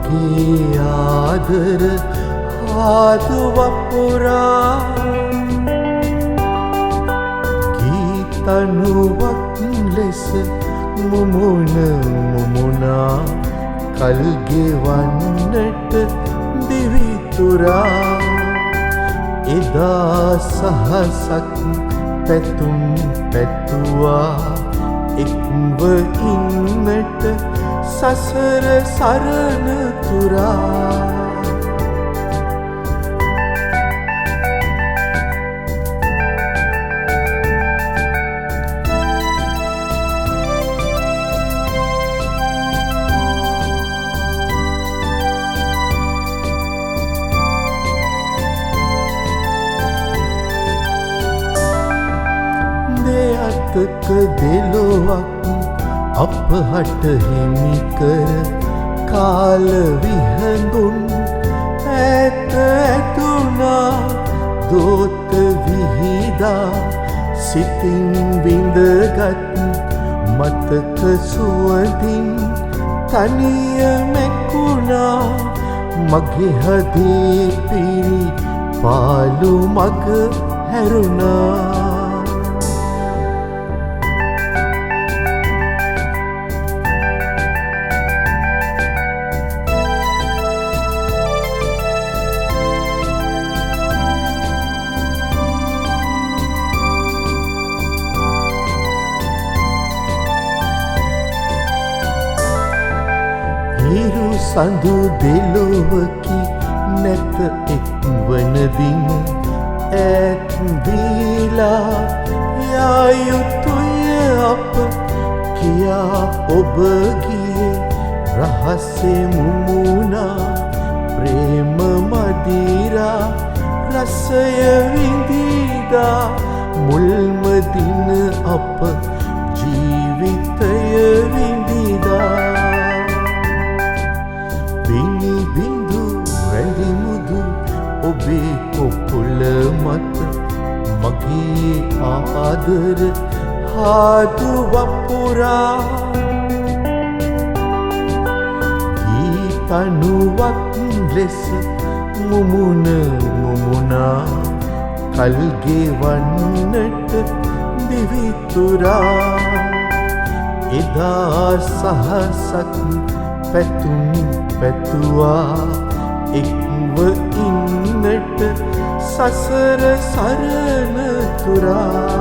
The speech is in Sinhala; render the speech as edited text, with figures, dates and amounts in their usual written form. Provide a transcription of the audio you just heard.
මගේ ආදර හාදු වපුරා ගීතනුවක් ලෙස මුමුණ මුමුණා කල් ගෙවන්නට දිවිතුරා එදා සහසක් පැතුම් පැතුවා එක්ව ඉන්නට සසර සරණ තුරා දෙයතක දෙලොවක් අපහට හිමි කර කාල විහඳුන් ඈත ඇතුණා දෝත විහිදා සිතින් විඳගත් මතක සුවඳින් තනිය මැකුණා මගේ හදේ පිරි පාළු මග හැරුණා හිරු සඳු දෙලොවකි නැත එක්වන දින ඈත් දීලා යා යුතුය අප කියා ඔබ ගියේ රහසේ මුමුණා ප්‍රේම මදිරා රසය විඳීදා මුල්ම දින අප ජීවිතය විඳීදා බිනි බිඳු රැඳි මුදු ඔබේ කොපුල මත මගේ ආදර හාදු වපුරා ගීතනුවක් ලෙස මුමුණ මුමුණා කල් ගෙවන්නට දිවිතුරා එදා සහසක් පැතුම් පැතුවා එක්ව ඉන්නට සසර සරණ තුරා